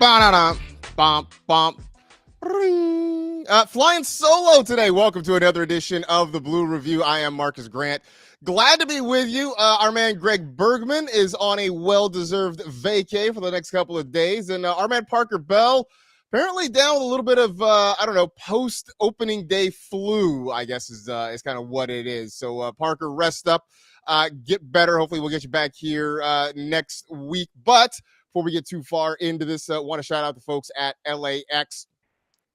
Ba-da-da, bump, bump. Ring. Flying solo today. Welcome to another edition of the Blue Review. I am Marcus Grant. Glad to be with you. Our man Greg Bergman is on a well-deserved vacay for the next couple of days. And our man Parker Bell, apparently down with a little bit of, post-opening day flu, I guess is kind of what it is. So, Parker, rest up, get better. Hopefully we'll get you back here next week. But before we get too far into this, want to shout out the folks at LAX.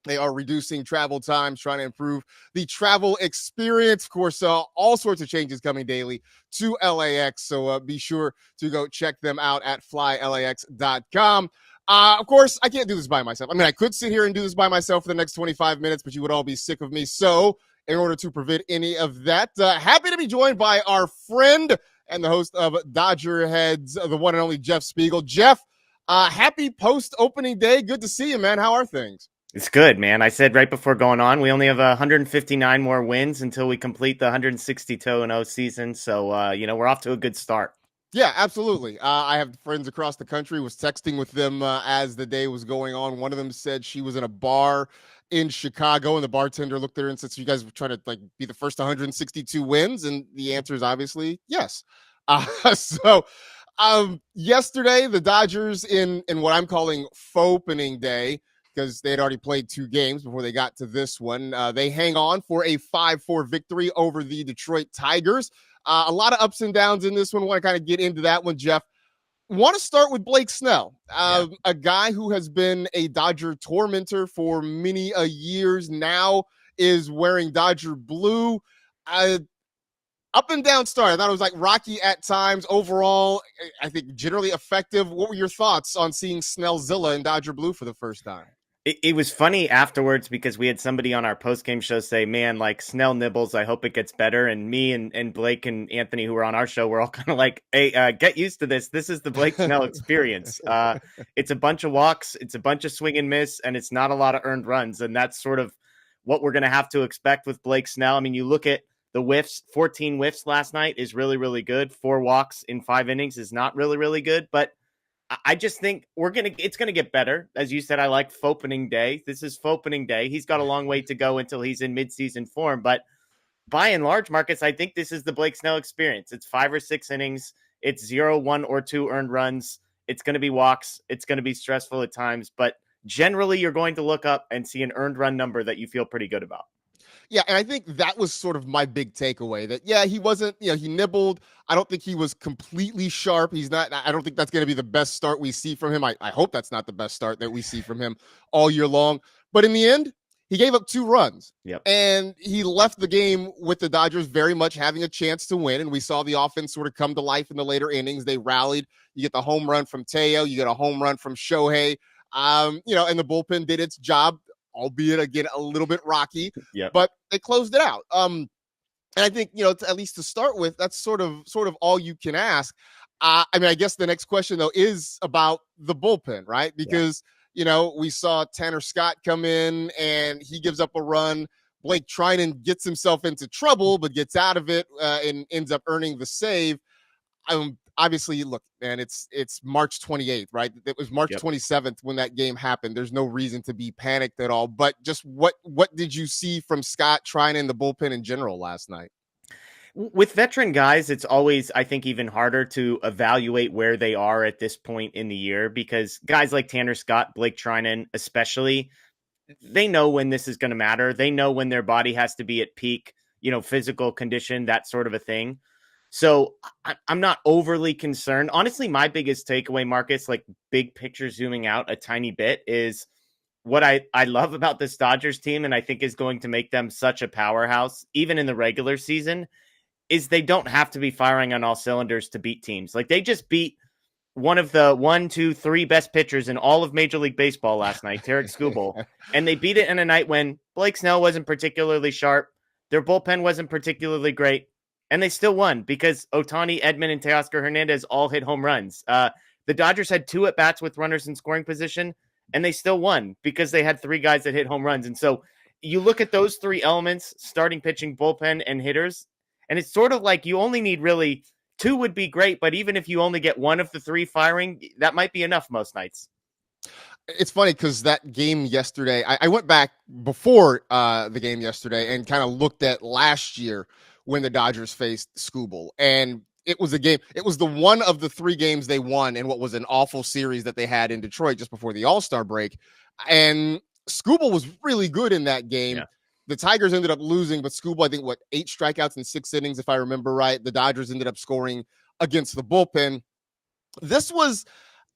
They are reducing travel times, trying to improve the travel experience. Of course, all sorts of changes coming daily to LAX. So be sure to go check them out at flylax.com. Of course, I can't do this by myself. I mean, I could sit here and do this by myself for the next 25 minutes, but you would all be sick of me. So in order to prevent any of that, happy to be joined by our friend and the host of Dodger Heads, the one and only Jeff Spiegel. Jeff, happy post-opening day. Good to see you, man. How are things? It's good, man. I said right before going on, we only have 159 more wins until we complete the 162-0 season. So, we're off to a good start. Yeah, absolutely. I have friends across the country, was texting with them as the day was going on. One of them said she was in a bar in Chicago, and the bartender looked at her and said, so you guys were trying to be the first 162 wins? And the answer is obviously yes. Yesterday, the Dodgers in what I'm calling faux-opening day, because they had already played two games before they got to this one. They hang on for a 5-4 victory over the Detroit Tigers. A lot of ups and downs in this one. Want to kind of get into that one, Jeff. Want to start with Blake Snell, a guy who has been a Dodger tormentor for many years now, is wearing Dodger blue. Up and down start. I thought it was rocky at times. Overall, I think generally effective. What were your thoughts on seeing Snellzilla in Dodger blue for the first time? It was funny afterwards because we had somebody on our post-game show say, man, Snell nibbles, I hope it gets better. And me and Blake and Anthony, who were on our show, were all kind of like, hey, get used to this. This is the Blake Snell experience. It's a bunch of walks, it's a bunch of swing and miss, and it's not a lot of earned runs. And that's sort of what we're going to have to expect with Blake Snell. I mean, you look at the whiffs, 14 whiffs last night is really, really good. 4 walks in 5 innings is not really, really good, but I just think it's going to get better. As you said, I like opening day. This is opening day. He's got a long way to go until he's in midseason form. But by and large, Marcus, I think this is the Blake Snell experience. It's 5 or 6 innings. It's 0, 1, or 2 earned runs. It's going to be walks. It's going to be stressful at times. But generally, you're going to look up and see an earned run number that you feel pretty good about. Yeah, and I think that was sort of my big takeaway that, he wasn't, he nibbled. I don't think he was completely sharp. He's not, I don't think that's going to be the best start we see from him. I hope that's not the best start that we see from him all year long. But in the end, he gave up 2 runs. Yep. And he left the game with the Dodgers very much having a chance to win. And we saw the offense sort of come to life in the later innings. They rallied. You get the home run from Teo. You get a home run from Shohei. And the bullpen did its job, albeit again a little bit rocky, but they closed it out. And I think, at least to start with, that's sort of all you can ask. I guess the next question though is about the bullpen, right? Because, we saw Tanner Scott come in and he gives up a run. Blake Trinan gets himself into trouble, but gets out of it and ends up earning the save. Obviously, look, man, it's March 28th, right? It was March 27th when that game happened. There's no reason to be panicked at all. But just what did you see from Scott trying in the bullpen in general last night? With veteran guys, it's always, I think, even harder to evaluate where they are at this point in the year because guys like Tanner Scott, Blake Trinan especially, they know when this is going to matter. They know when their body has to be at peak, physical condition, that sort of a thing. So I'm not overly concerned. Honestly, my biggest takeaway, Marcus, big picture zooming out a tiny bit, is what I love about this Dodgers team, and I think is going to make them such a powerhouse, even in the regular season, is they don't have to be firing on all cylinders to beat teams. They just beat one of the 1, 2, 3 best pitchers in all of Major League Baseball last night, Tarek Skubal, and they beat it in a night when Blake Snell wasn't particularly sharp. Their bullpen wasn't particularly great. And they still won because Ohtani, Edman, and Teoscar Hernández all hit home runs. The Dodgers had 2 at-bats with runners in scoring position, and they still won because they had 3 guys that hit home runs. And so you look at those 3 elements, starting pitching, bullpen, and hitters, and it's sort of like you only need really 2 would be great, but even if you only get 1 of the 3 firing, that might be enough most nights. It's funny because that game yesterday, I went back before the game yesterday and kind of looked at last year when the Dodgers faced Skubal. And it was a game, it was the one of the three games they won in what was an awful series that they had in Detroit just before the All-Star break. And Skubal was really good in that game. Yeah. The Tigers ended up losing, but Skubal, I think, 8 strikeouts in 6 innings, if I remember right. The Dodgers ended up scoring against the bullpen. This was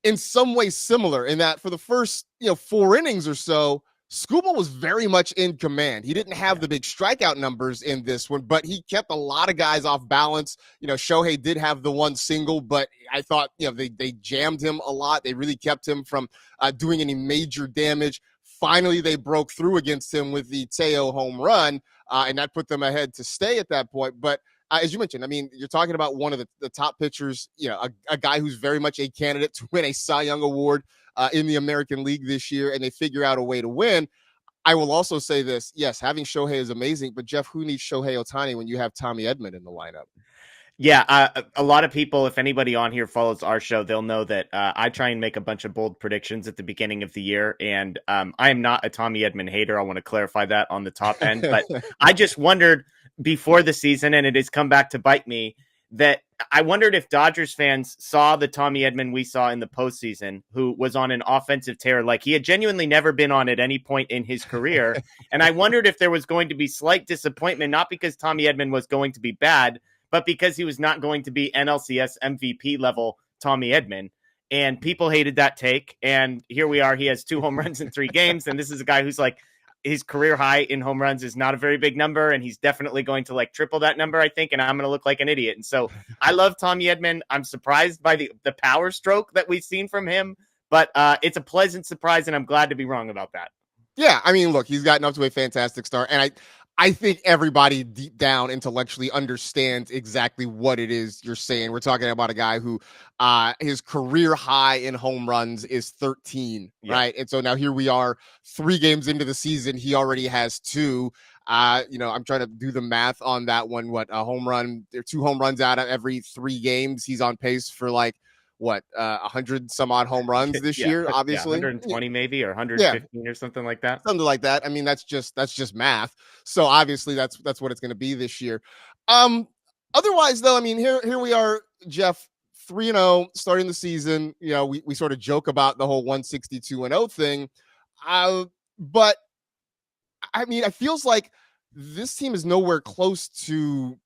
in some way similar in that for the first 4 innings or so, Skubal was very much in command. He didn't have the big strikeout numbers in this one, but he kept a lot of guys off balance. Shohei did have the one single, but I thought they jammed him a lot. They really kept him from doing any major damage. Finally, they broke through against him with the Teo home run, and that put them ahead to stay at that point. But as you mentioned, I mean, you're talking about one of the top pitchers, a guy who's very much a candidate to win a Cy Young Award in the American League this year, and they figure out a way to win. I will also say this. Yes, having Shohei is amazing, but Jeff, who needs Shohei Ohtani when you have Tommy Edman in the lineup? Yeah, a lot of people, if anybody on here follows our show, they'll know that I try and make a bunch of bold predictions at the beginning of the year. And I am not a Tommy Edman hater. I want to clarify that on the top end. But I just wondered before the season, and it has come back to bite me, that I wondered if Dodgers fans saw the Tommy Edman we saw in the postseason, who was on an offensive tear like he had genuinely never been on at any point in his career. And I wondered if there was going to be slight disappointment, not because Tommy Edman was going to be bad, but because he was not going to be NLCS MVP level Tommy Edman. And people hated that take. And here we are. He has 2 home runs in 3 games. And this is a guy who's like, his career high in home runs is not a very big number. And he's definitely going to triple that number, I think. And I'm going to look like an idiot. And so I love Tommy Edman. I'm surprised by the power stroke that we've seen from him. But it's a pleasant surprise. And I'm glad to be wrong about that. Yeah, I mean, look, he's gotten up to a fantastic start. And I think everybody deep down intellectually understands exactly what it is you're saying. We're talking about a guy who his career high in home runs is 13, right? And so now here we are 3 games into the season. He already has 2. I'm trying to do the math on that one. A home run, there are 2 home runs out of every 3 games. He's on pace for 100 some odd home runs this year, obviously. 120 maybe, or 115 or something like that. Something like that. I mean, that's just math. So obviously that's what it's going to be this year. Otherwise though, I mean, here we are, Jeff, 3-0 starting the season. We sort of joke about the whole 162-0 thing. But I mean, it feels like this team is nowhere close to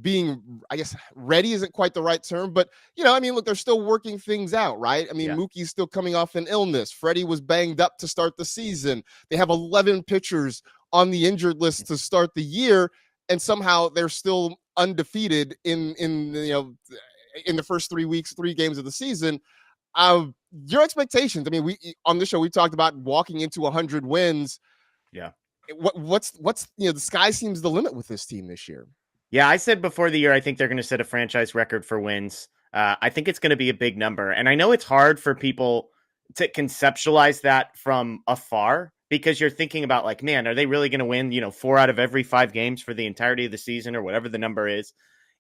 being, I guess, ready isn't quite the right term, but I mean, look, they're still working things out, right? I mean, Mookie's still coming off an illness. Freddie was banged up to start the season. They have 11 pitchers on the injured list to start the year, and somehow they're still undefeated in the first 3 games of the season. Your expectations? I mean, we on this show we talked about walking into 100 wins. Yeah. What's the sky seems the limit with this team this year. Yeah, I said before the year, I think they're going to set a franchise record for wins. I think it's going to be a big number. And I know it's hard for people to conceptualize that from afar because you're thinking about man, are they really going to win, 4 out of every 5 games for the entirety of the season or whatever the number is?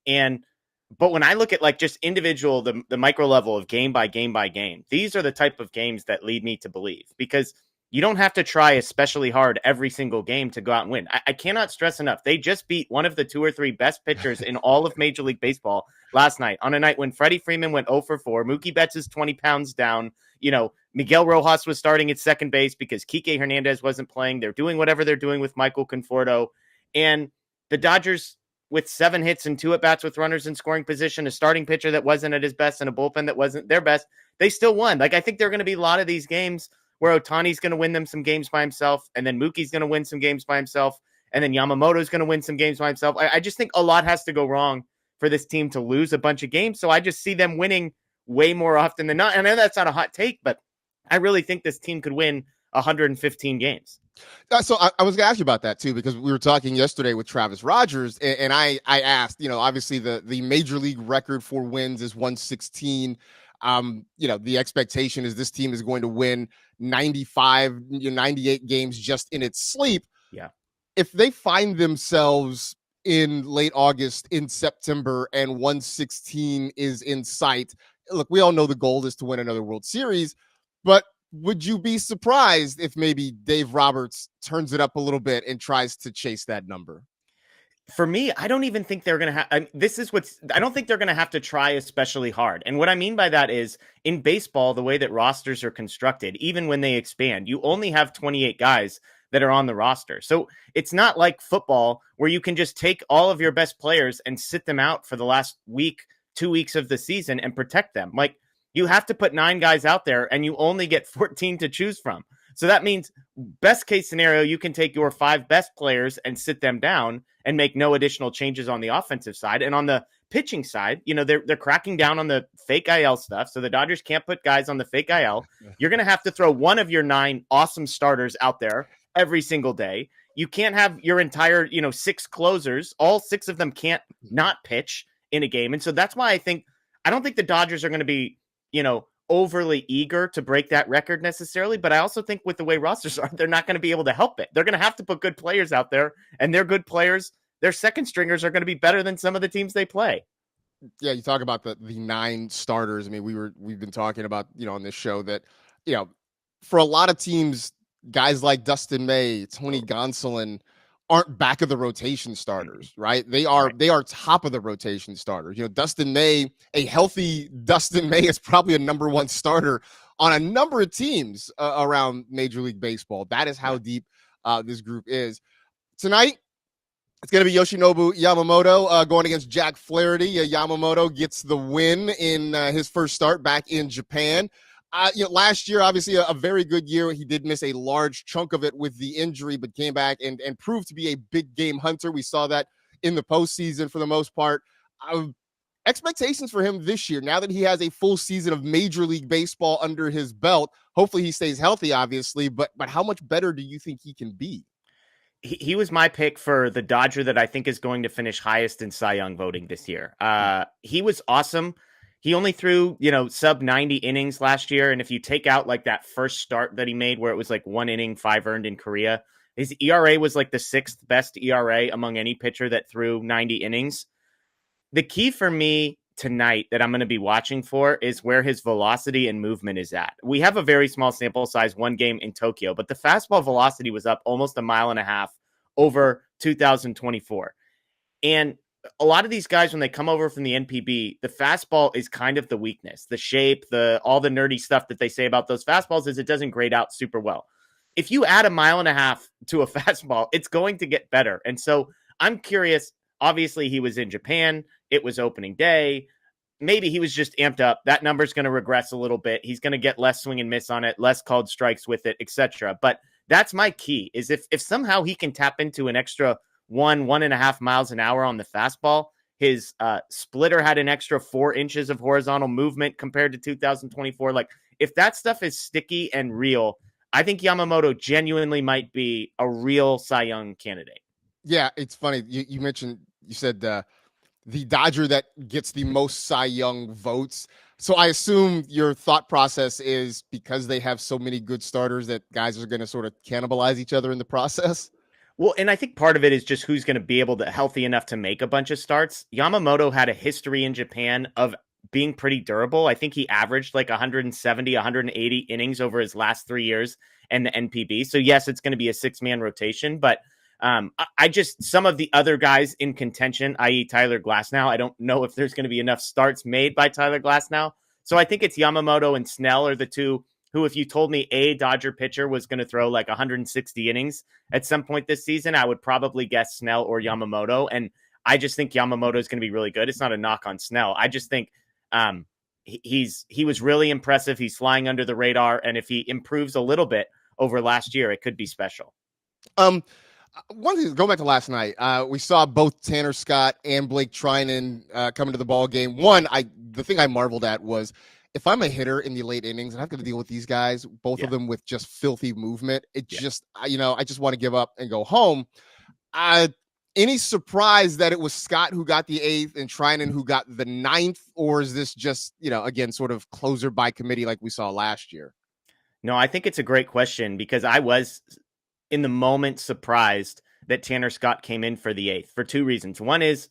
But when I look at just individual, the micro level of game by game by game, these are the type of games that lead me to believe because you don't have to try especially hard every single game to go out and win. I cannot stress enough. They just beat one of the 2 or 3 best pitchers in all of Major League Baseball last night on a night when Freddie Freeman went 0 for 4. Mookie Betts is 20 pounds down. Miguel Rojas was starting at second base because Kike Hernandez wasn't playing. They're doing whatever they're doing with Michael Conforto. And the Dodgers, with 7 hits and 2 at-bats with runners in scoring position, a starting pitcher that wasn't at his best and a bullpen that wasn't their best, they still won. I think there are going to be a lot of these games where Ohtani's going to win them some games by himself, and then Mookie's going to win some games by himself, and then Yamamoto's going to win some games by himself. I just think a lot has to go wrong for this team to lose a bunch of games, so I just see them winning way more often than not. And I know that's not a hot take, but I really think this team could win 115 games. So I was going to ask you about that, too, because we were talking yesterday with Travis Rogers, and I asked, obviously the Major League record for wins is 116. The expectation is this team is going to win 95, 98 games just in its sleep. Yeah. If they find themselves in late August, in September, and 116 is in sight, look, we all know the goal is to win another World Series, but would you be surprised if maybe Dave Roberts turns it up a little bit and tries to chase that number? For me, I don't even think they're going to have. This is what's. I don't think they're going to have to try especially hard. And what I mean by that is in baseball, the way that rosters are constructed, even when they expand, you only have 28 guys that are on the roster. So it's not like football where you can just take all of your best players and sit them out for the last week, 2 weeks of the season and protect them. Like you have to put 9 guys out there and you only get 14 to choose from. So that means best case scenario, you can take your 5 best players and sit them down and make no additional changes on the offensive side. And on the pitching side, they're cracking down on the fake IL stuff. So the Dodgers can't put guys on the fake IL. You're going to have to throw one of your 9 awesome starters out there every single day. You can't have your entire, 6 closers. All 6 of them can't not pitch in a game. And so that's why I don't think the Dodgers are going to be, overly eager to break that record necessarily. But I also think with the way rosters are, they're not going to be able to help it. They're going to have to put good players out there, and their good players, their second stringers are going to be better than some of the teams they play. Yeah, you talk about the 9 starters. I mean, we've been talking about, on this show that, for a lot of teams, guys like Dustin May, Tony Gonsolin aren't back of the rotation starters, right? They are top of the rotation starters. Dustin May, a healthy Dustin May is probably a number 1 starter on a number of teams around Major League Baseball. That is how deep this group is. Tonight, it's going to be Yoshinobu Yamamoto going against Jack Flaherty. Yamamoto gets the win in his first start back in Japan. Last year, obviously a very good year. He did miss a large chunk of it with the injury, but came back and proved to be a big game hunter. We saw that in the postseason for the most part. Expectations for him this year, now that he has a full season of Major League Baseball under his belt, hopefully he stays healthy, obviously, but how much better do you think he can be? He was my pick for the Dodger that I think is going to finish highest in Cy Young voting this year. He was awesome. He only threw, sub 90 innings last year. And if you take out like that first start that he made where it was like 1 inning, 5 earned in Korea, his ERA was like the 6th best ERA among any pitcher that threw 90 innings. The key for me tonight that I'm going to be watching for is where his velocity and movement is at. We have a very small sample size, 1 game in Tokyo, but the fastball velocity was up almost 1.5 miles over 2024. And a lot of these guys, when they come over from the NPB, the fastball is kind of the weakness. The shape, all the nerdy stuff that they say about those fastballs is it doesn't grade out super well. If you add 1.5 miles to a fastball, it's going to get better. And so I'm curious. Obviously, he was in Japan. It was opening day. Maybe he was just amped up. That number's going to regress a little bit. He's going to get less swing and miss on it, less called strikes with it, etc. But that's my key is if somehow he can tap into an extra 1.5 miles an hour on the fastball. His splitter had an extra 4 inches of horizontal movement compared to 2024. Like if that stuff is sticky and real, I think Yamamoto genuinely might be a real Cy Young candidate. Yeah, it's funny. You said the Dodger that gets the most Cy Young votes. So I assume your thought process is because they have so many good starters that guys are going to sort of cannibalize each other in the process. Well, and I think part of it is just who's going to be able to healthy enough to make a bunch of starts. Yamamoto had a history in Japan of being pretty durable. I think he averaged like 170, 180 innings over his last 3 years and the NPB. So yes, it's going to be a 6-man rotation, but I just, some of the other guys in contention, i.e. Tyler Glasnow, I don't know if there's going to be enough starts made by Tyler Glasnow. So I think it's Yamamoto and Snell are the two who, if you told me a Dodger pitcher was going to throw like 160 innings at some point this season, I would probably guess Snell or Yamamoto. And I just think Yamamoto is going to be really good. It's not a knock on Snell. I just think he was really impressive. He's flying under the radar. And if he improves a little bit over last year, it could be special. One thing, going back to last night, we saw both Tanner Scott and Blake Trinan come into the ball game. The thing I marveled at was if I'm a hitter in the late innings and I have to deal with these guys, both of them with just filthy movement, I just want to give up and go home. Any surprise that it was Scott who got the 8th and Trinan who got the 9th, or is this just, again, sort of closer by committee like we saw last year? No, I think it's a great question because I was in the moment surprised that Tanner Scott came in for the 8th for 2 reasons. One is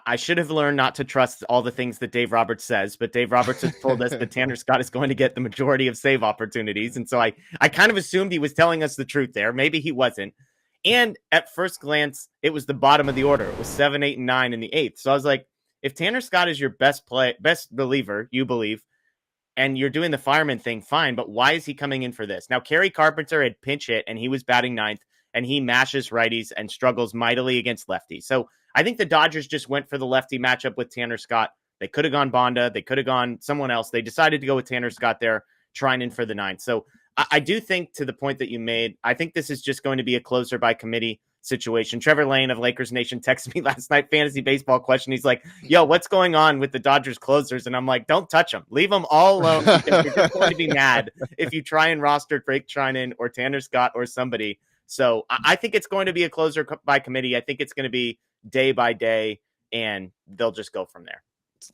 I should have learned not to trust all the things that Dave Roberts says, but Dave Roberts has told us that Tanner Scott is going to get the majority of save opportunities. And so I kind of assumed he was telling us the truth there. Maybe he wasn't. And at first glance, it was the bottom of the order. It was 7, 8, and 9 in the 8th. So I was like, if Tanner Scott is your best reliever, you believe, and you're doing the fireman thing, fine. But why is he coming in for this? Now, Kerry Carpenter had pinch hit, and he was batting ninth, and he mashes righties and struggles mightily against lefties. So I think the Dodgers just went for the lefty matchup with Tanner Scott. They could have gone Bonda. They could have gone someone else. They decided to go with Tanner Scott there, trying in for the ninth. So I do think, to the point that you made, I think this is just going to be a closer by committee situation. Trevor Lane of Lakers Nation texted me last night, fantasy baseball question. He's like, yo, what's going on with the Dodgers closers? And I'm like, don't touch them. Leave them all alone. Because you're just going to be mad if you try and roster Drake Trinan or Tanner Scott or somebody. So I think it's going to be a closer by committee. I think it's going to be day by day, and they'll just go from there.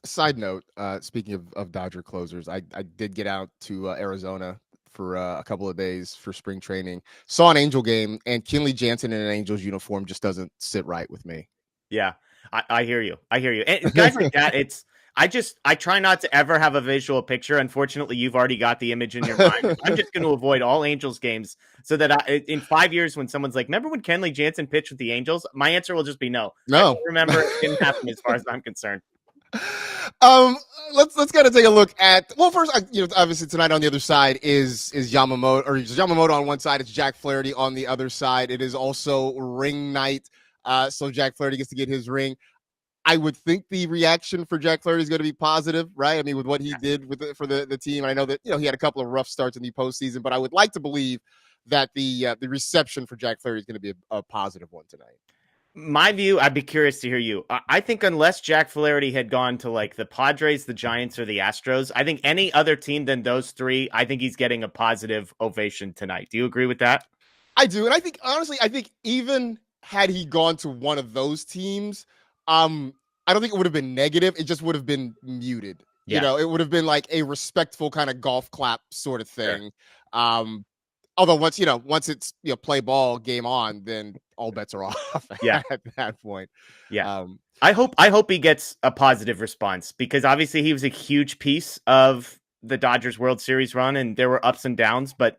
Side note, speaking of Dodger closers, I did get out to Arizona for a couple of days for spring training. Saw an Angel game, and Kenley Jansen in an Angels uniform just doesn't sit right with me. Yeah, I hear you. And guys like that, I try not to ever have a visual picture. Unfortunately, you've already got the image in your mind. I'm just going to avoid all Angels games so that in 5 years, when someone's like, remember when Kenley Jansen pitched with the Angels? My answer will just be no. No. I don't remember. It didn't happen as far as I'm concerned. Let's kind of take a look at, well, first, obviously tonight on the other side is Yamamoto, or Yamamoto on one side. It's Jack Flaherty on the other side. It is also ring night. So Jack Flaherty gets to get his ring. I would think the reaction for Jack Flaherty is going to be positive, right? I mean, with what he did for the team. I know that, he had a couple of rough starts in the postseason, but I would like to believe that the reception for Jack Flaherty is going to be a positive one tonight. My view, I'd be curious to hear you. I think unless Jack Flaherty had gone to like the Padres, the Giants, or the Astros, I think any other team than those three, I think he's getting a positive ovation tonight. Do you agree with that? I do. And I think, honestly, even had he gone to one of those teams, I don't think it would have been negative. It just would have been muted. Yeah. It would have been like a respectful kind of golf clap sort of thing. Sure. Although once it's play ball, game on, then all bets are off. Yeah. At that point. Yeah. I hope he gets a positive response, because obviously he was a huge piece of the Dodgers World Series run, and there were ups and downs. But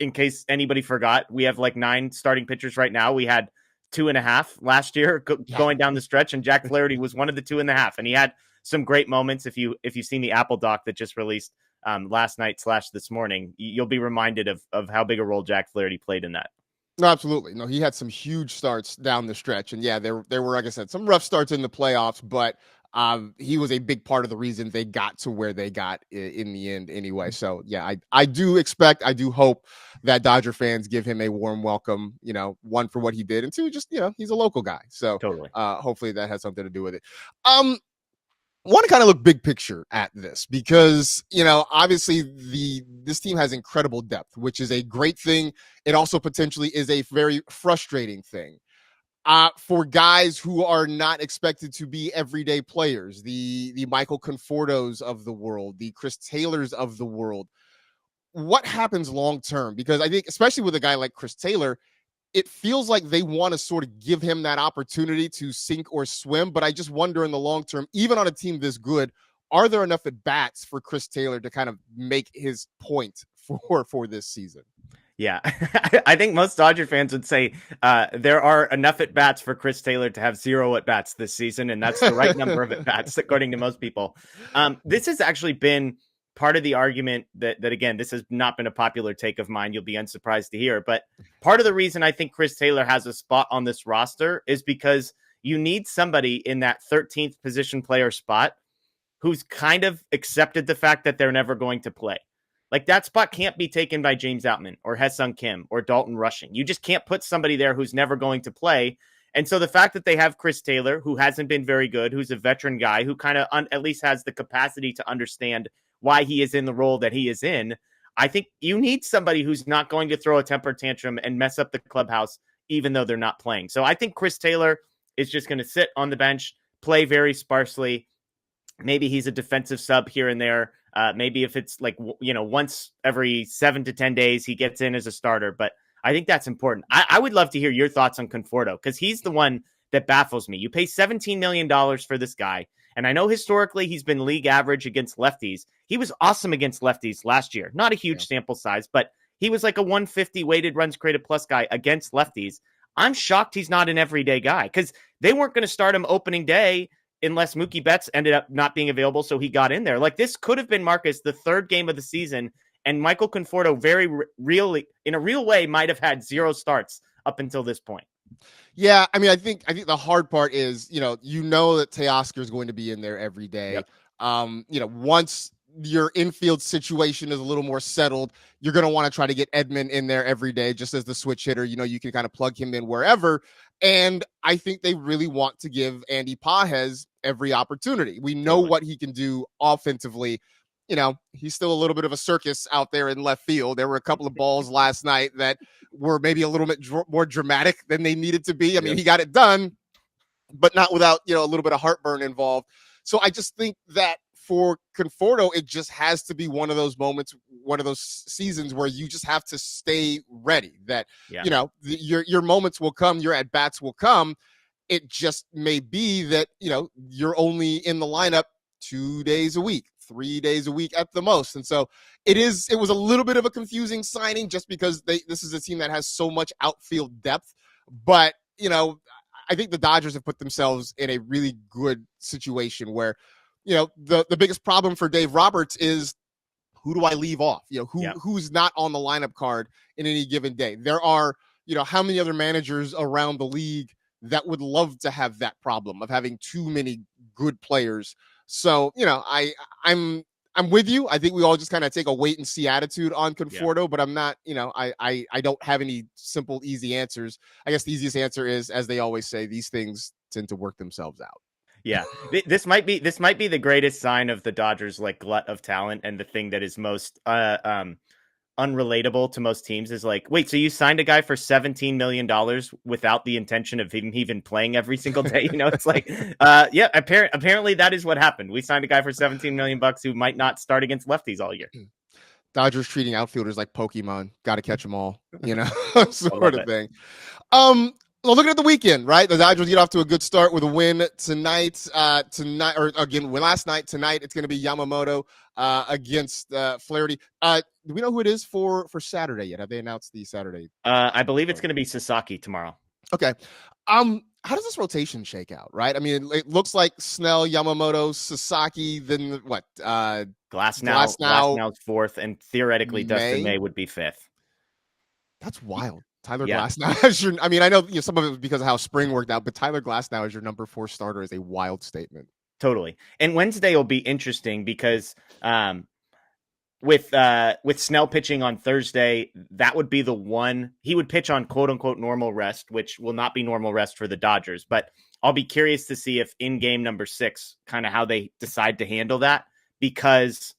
in case anybody forgot, we have like 9 starting pitchers right now. We had 2.5 last year going down the stretch, and Jack Flaherty was one of the 2.5, and he had some great moments. If you've seen the Apple doc that just released last night / this morning, you'll be reminded of how big a role Jack Flaherty played in that. No, absolutely. No, he had some huge starts down the stretch, and yeah, there were, like I said, some rough starts in the playoffs, but he was a big part of the reason they got to where they got in the end anyway. So yeah, I do hope that Dodger fans give him a warm welcome, one, for what he did, and two, just, he's a local guy. So totally. Hopefully that has something to do with it. Want to kind of look big picture at this, because, obviously this team has incredible depth, which is a great thing. It also potentially is a very frustrating thing. For guys who are not expected to be everyday players, the Michael Confortos of the world, the Chris Taylors of the world, what happens long term? Because I think, especially with a guy like Chris Taylor, it feels like they want to sort of give him that opportunity to sink or swim. But I just wonder, in the long term, even on a team this good, are there enough at bats for Chris Taylor to kind of make his point for this season? Yeah, I think most Dodger fans would say there are enough at bats for Chris Taylor to have 0 at bats this season, and that's the right number of at bats, according to most people. This has actually been part of the argument that again, this has not been a popular take of mine. You'll be unsurprised to hear, but part of the reason I think Chris Taylor has a spot on this roster is because you need somebody in that 13th position player spot who's kind of accepted the fact that they're never going to play. Like, that spot can't be taken by James Outman or Ha-Seong Kim or Dalton Rushing. You just can't put somebody there who's never going to play. And so the fact that they have Chris Taylor, who hasn't been very good, who's a veteran guy, who kind of at least has the capacity to understand why he is in the role that he is in, I think you need somebody who's not going to throw a temper tantrum and mess up the clubhouse, even though they're not playing. So I think Chris Taylor is just going to sit on the bench, play very sparsely. Maybe he's a defensive sub here and there. Maybe if it's like, once every 7 to 10 days, he gets in as a starter. But I think that's important. I would love to hear your thoughts on Conforto, because he's the one that baffles me. You pay $17 million for this guy. And I know historically he's been league average against lefties. He was awesome against lefties last year. Not a huge sample size, but he was like a 150 weighted runs created plus guy against lefties. I'm shocked he's not an everyday guy because they weren't going to start him opening day unless Mookie Betts ended up not being available, so he got in there. Like, this could have been, Marcus, the third game of the season, and Michael Conforto in a real way might have had 0 starts up until this point. Yeah, I mean, I think the hard part is, that Teoscar is going to be in there every day. Yep. Once your infield situation is a little more settled, you're going to want to try to get Edman in there every day, just as the switch hitter. You can kind of plug him in wherever. And I think they really want to give Andy Pages every opportunity. We know what he can do offensively. He's still a little bit of a circus out there in left field. There were a couple of balls last night that were maybe a little bit more dramatic than they needed to be. I mean, he got it done, but not without, a little bit of heartburn involved. So I just think that for Conforto, it just has to be one of those moments, one of those seasons where you just have to stay ready. That, your moments will come, your at-bats will come. It just may be that, you're only in the lineup 2 days a week, 3 days a week at the most. And so it was a little bit of a confusing signing just because this is a team that has so much outfield depth. But, I think the Dodgers have put themselves in a really good situation where, the biggest problem for Dave Roberts is, who do I leave off? Who's not on the lineup card in any given day? There are, how many other managers around the league that would love to have that problem of having too many good players. So, I'm with you. I think we all just kind of take a wait and see attitude on Conforto, but I'm not, I don't have any simple, easy answers. I guess the easiest answer is, as they always say, these things tend to work themselves out. Yeah, this might be the greatest sign of the Dodgers like glut of talent, and the thing that is most unrelatable to most teams is like, wait, so you signed a guy for $17 million without the intention of him even playing every single day? It's like, apparently that is what happened. We signed a guy for $17 million who might not start against lefties all year. Dodgers treating outfielders like Pokemon, got to catch them all, sort of thing. Well, looking at the weekend, right? The Dodgers get off to a good start with a win tonight. Last night. Tonight, it's going to be Yamamoto against Flaherty. Do we know who it is for Saturday yet? Have they announced the Saturday? I believe it's going to be Sasaki tomorrow. Okay. How does this rotation shake out, right? I mean, it looks like Snell, Yamamoto, Sasaki, then what? Glasnow's fourth, and theoretically Dustin May would be fifth. That's wild. Tyler Glasnow is I know some of it was because of how spring worked out, but Tyler Glasnow as your number 4 starter is a wild statement. Totally. And Wednesday will be interesting because with Snell pitching on Thursday, that would be the one he would pitch on quote unquote normal rest, which will not be normal rest for the Dodgers. But I'll be curious to see if in game number 6, kind of how they decide to handle that, because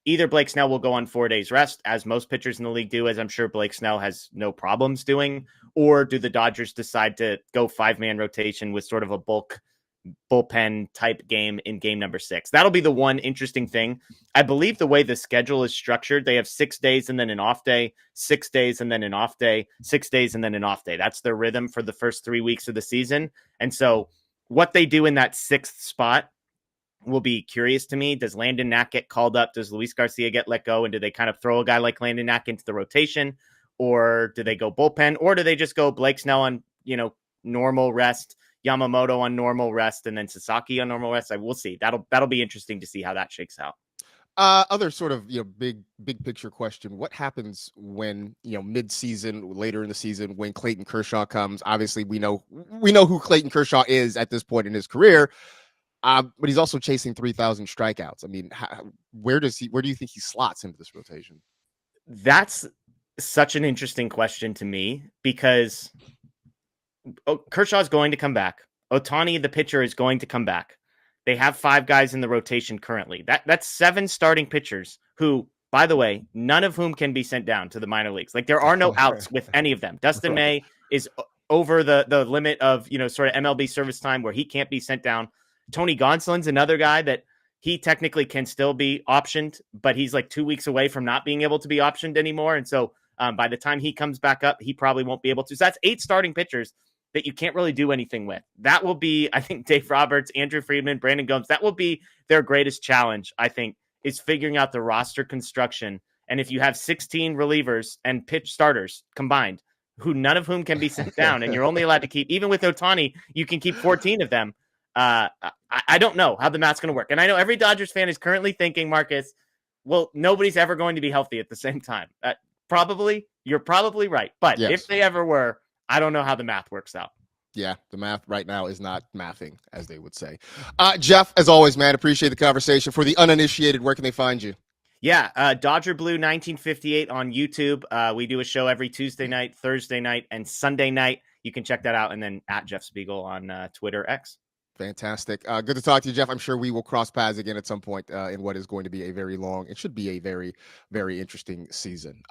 either Blake Snell will go on 4 days rest, as most pitchers in the league do, as I'm sure Blake Snell has no problems doing, or do the Dodgers decide to go 5-man rotation with sort of a bullpen type game in game number 6? That'll be the one interesting thing. I believe the way the schedule is structured, they have 6 days and then an off day, 6 days and then an off day, 6 days and then an off day. That's their rhythm for the first 3 weeks of the season. And so what they do in that 6th spot will be curious to me. Does Landon Knack get called up? Does Luis Garcia get let go? And do they kind of throw a guy like Landon Knack into the rotation? Or do they go bullpen? Or do they just go Blake Snell on, normal rest, Yamamoto on normal rest, and then Sasaki on normal rest? We'll see. That'll be interesting to see how that shakes out. Other sort of big picture question: what happens when mid-season, later in the season, when Clayton Kershaw comes? Obviously, we know who Clayton Kershaw is at this point in his career. But he's also chasing 3,000 strikeouts. I mean, where do you think he slots into this rotation? That's such an interesting question to me, because Kershaw's going to come back. Ohtani, the pitcher, is going to come back. They have 5 guys in the rotation currently. That's 7 starting pitchers who, by the way, none of whom can be sent down to the minor leagues. Like, there are no outs with any of them. Dustin May is over the limit of, sort of MLB service time where he can't be sent down. Tony Gonsolin's another guy that he technically can still be optioned, but he's like 2 weeks away from not being able to be optioned anymore. And so by the time he comes back up, he probably won't be able to. So that's 8 starting pitchers that you can't really do anything with. That will be, I think, Dave Roberts, Andrew Friedman, Brandon Gomes. That will be their greatest challenge, I think, is figuring out the roster construction. And if you have 16 relievers and pitch starters combined, who none of whom can be sent down, and you're only allowed to keep, even with Ohtani, you can keep 14 of them. I don't know how the math's going to work. And I know every Dodgers fan is currently thinking, Marcus, well, nobody's ever going to be healthy at the same time. You're probably right. But yes. If they ever were, I don't know how the math works out. Yeah, the math right now is not mathing, as they would say. Jeff, as always, man, appreciate the conversation. For the uninitiated, where can they find you? Yeah, Dodger Blue 1958 on YouTube. We do a show every Tuesday night, Thursday night, and Sunday night. You can check that out. And then at Jeff Spiegel on Twitter X. Fantastic. Good to talk to you, Jeff. I'm sure we will cross paths again at some point in what is going to be it should be a very, very interesting season.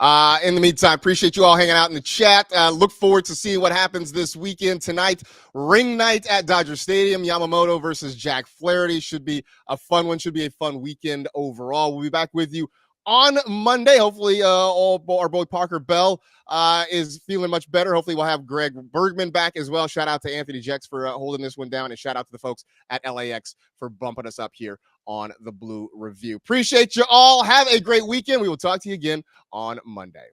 In the meantime, appreciate you all hanging out in the chat. Look forward to seeing what happens this weekend tonight. Ring night at Dodger Stadium, Yamamoto versus Jack Flaherty. Should be a fun one. Should be a fun weekend overall. We'll be back with you on Monday. Hopefully, our boy Parker Bell is feeling much better. Hopefully, we'll have Greg Bergman back as well. Shout out to Anthony Jex for holding this one down, and shout out to the folks at LAX for bumping us up here on the Blue Review. Appreciate you all. Have a great weekend. We will talk to you again on Monday.